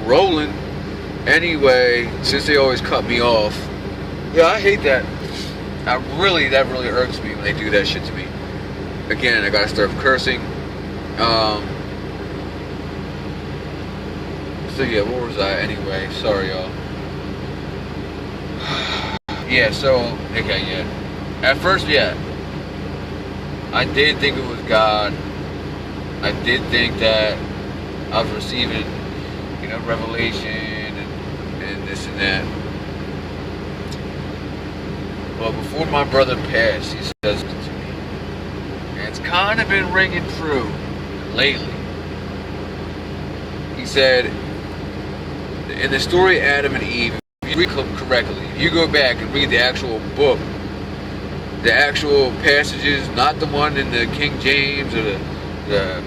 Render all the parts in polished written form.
rolling. Anyway, since they always cut me off, yeah, I hate that. That really irks me when they do that shit to me. Again, I gotta start cursing. So yeah, where was I anyway? Sorry, y'all. Yeah, so, okay, yeah. At first, yeah. I did think it was God. I did think that I was receiving, revelation and this and that. But before my brother passed, he says it to me. And it's kind of been ringing true lately. He said, in the story of Adam and Eve, if you read correctly, if you go back and read the actual book, the actual passages, not the one in the King James or the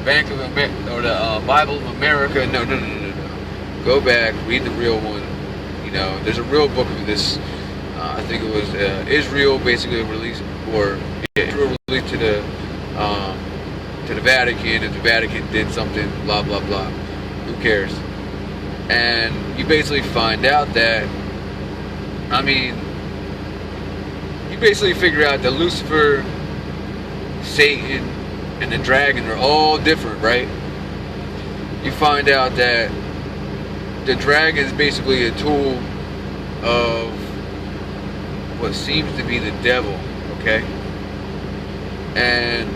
Bank of America or the Bible of America, no. Go back, read the real one. There's a real book of this. I think it was Israel basically released, Israel released to the Vatican. If the Vatican did something, blah blah blah, who cares? And you basically find out that, you basically figure out that Lucifer, Satan, and the dragon are all different, right? You find out that the dragon is basically a tool of what seems to be the devil, okay? And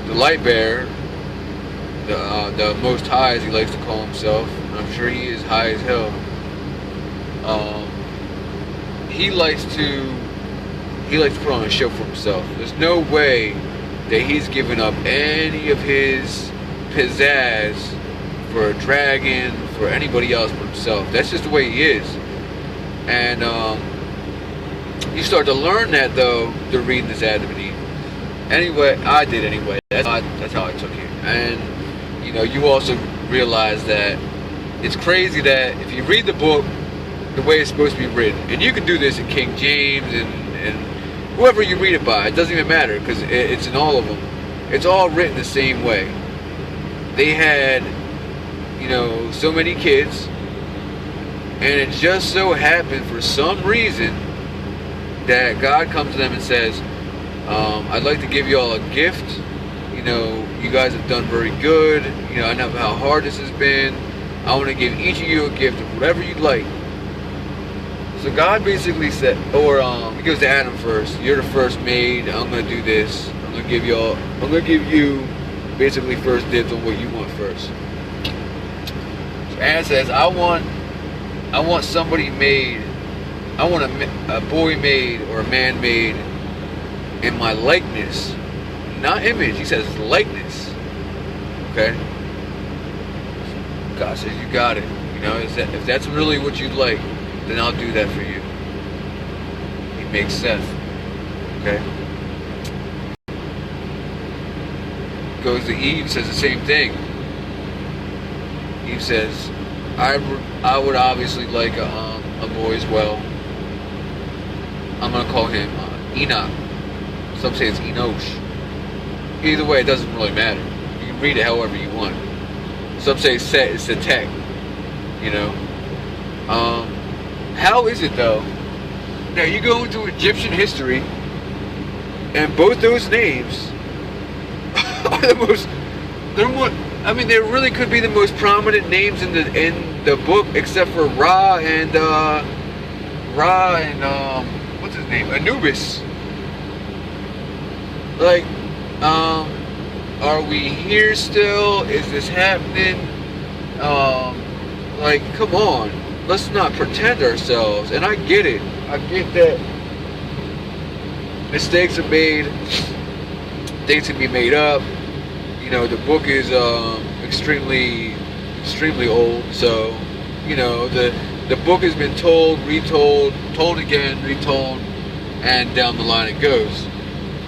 the light bearer, the Most High, as he likes to call himself, and I'm sure he is high as hell, he likes to put on a show for himself. There's no way that he's given up any of his pizzazz for a dragon, for anybody else but himself. That's just the way he is. And you start to learn that, though, through reading this Adam and Eve. Anyway, I did anyway. That's how I took it. And, you also realize that it's crazy that if you read the book the way it's supposed to be written, and you can do this in King James and whoever you read it by, it doesn't even matter, because it's in all of them. It's all written the same way. They had, so many kids, and it just so happened for some reason that God comes to them and says, I'd like to give you all a gift. You guys have done very good. I know how hard this has been. I want to give each of you a gift of whatever you'd like. So God basically said, he goes to Adam first. You're the first made. I'm going to do this. I'm going to give you basically first dibs on what you want first. So Adam says, I want somebody made. I want a boy made or a man made in my likeness. Not image. He says likeness. Okay? God says, you got it. If that's really what you'd like, then I'll do that for you. He makes Seth. Okay? Goes to Eve, says the same thing. Eve says, I would obviously like a boy as well. I'm going to call him Enoch. Some say it's Enosh. Either way, it doesn't really matter. You can read it however you want. Some say Set is Setek. How is it though? Now you go into Egyptian history, and both those names are the most. They really could be the most prominent names in the book, except for Ra and what's his name? Anubis. Like, are we here still? Is this happening? Come on. Let's not pretend ourselves. And I get it. I get that mistakes are made. Things can be made up. The book is extremely old. So, the book has been told, retold, told again, retold, and down the line it goes.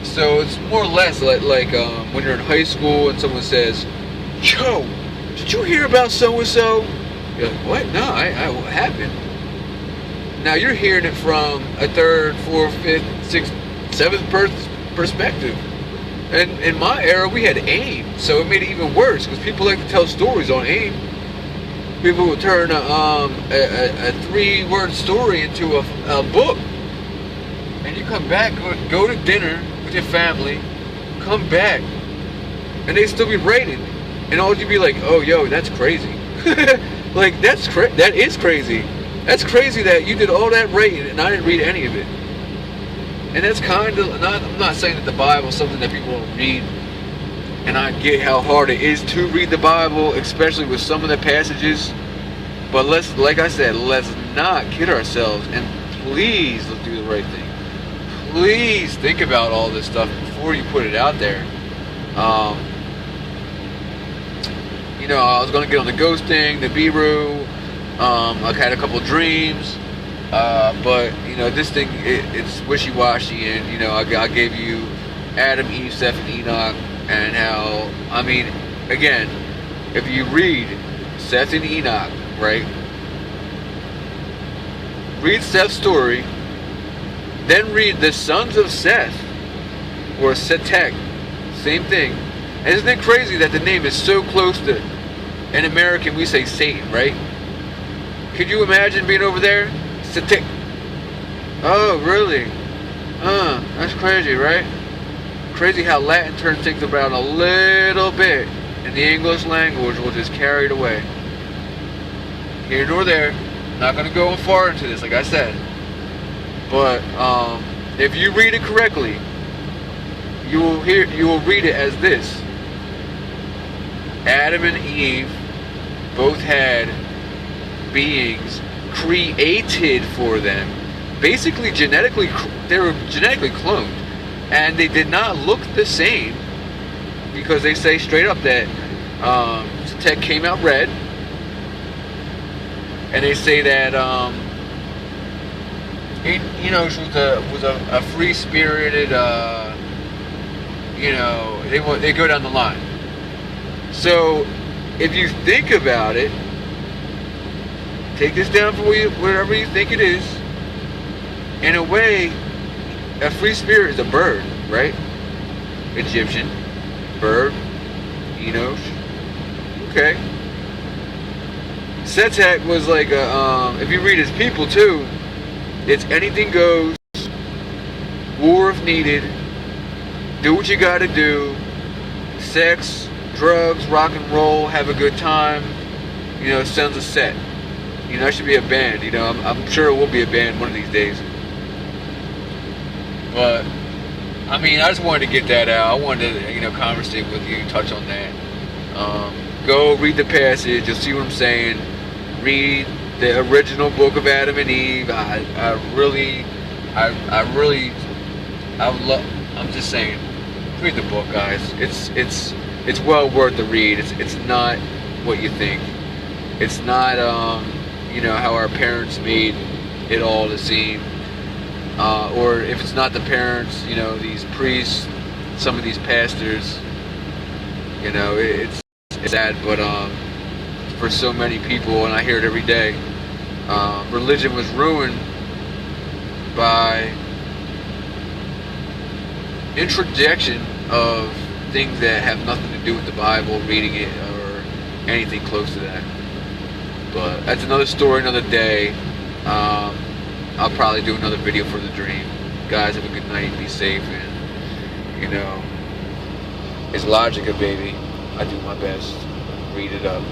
So it's more or less like when you're in high school and someone says, "Yo, did you hear about so-and-so?" You're like, "What? No, what happened?" Now you're hearing it from a third, fourth, fifth, sixth, seventh perspective. And in my era, we had AIM, so it made it even worse because people like to tell stories on AIM. People will turn a 3-word story into a book. And you come back, go to dinner with your family, come back, and they still be rated. And all you be like, oh, yo, that's crazy. Like, that is crazy. That's crazy that you did all that rating and I didn't read any of it. And that's kind of, I'm not saying that the Bible is something that people don't read. And I get how hard it is to read the Bible, especially with some of the passages. But like I said, let's not kid ourselves. And please, let's do the right thing. Please think about all this stuff before you put it out there. You know, I was going to get on the ghost thing, the Biru. I've had a couple dreams. But, you know, this thing, it's wishy-washy. And, you know, I gave you Adam, Eve, Seth, and Enoch. And how, I mean, again, if you read Seth and Enoch, right? Read Seth's story. Then read the sons of Seth, or Setek, same thing. And isn't it crazy that the name is so close to, in American we say Satan, right? Could you imagine being over there? Setek. Oh, really? That's crazy, right? Crazy how Latin turns things around a little bit, and the English language will just carry it away. Here nor there. Not going to go far into this, like I said. But if you read it correctly, you will read it as this: Adam and Eve both had beings created for them, basically they were genetically cloned, and they did not look the same, because they say straight up that Tech came out red, and they say that she was a free spirited, they go down the line. So if you think about it, take this down for whatever you think it is. In a way, a free spirit is a bird, right? Egyptian bird, Enosh. Okay. Setek was like if you read his people too, it's anything goes, war if needed, do what you gotta do, sex, drugs, rock and roll, have a good time, sons of Set. That should be a band, I'm sure it will be a band one of these days. But, I just wanted to get that out. I wanted to, conversate with you, touch on that. Go read the passage, you'll see what I'm saying. Read the original book of Adam and Eve. I'm just saying, read the book, guys. It's well worth the read. It's not what you think. It's not, how our parents made it all to seem. Or if it's not the parents, these priests, some of these pastors, it's sad, but for so many people, and I hear it every day, religion was ruined by introduction of things that have nothing to do with the Bible, reading it, or anything close to that. But that's another story, another day. I'll probably do another video for the dream. Guys, have a good night, be safe, and it's Logica, baby. I do my best. Read it up.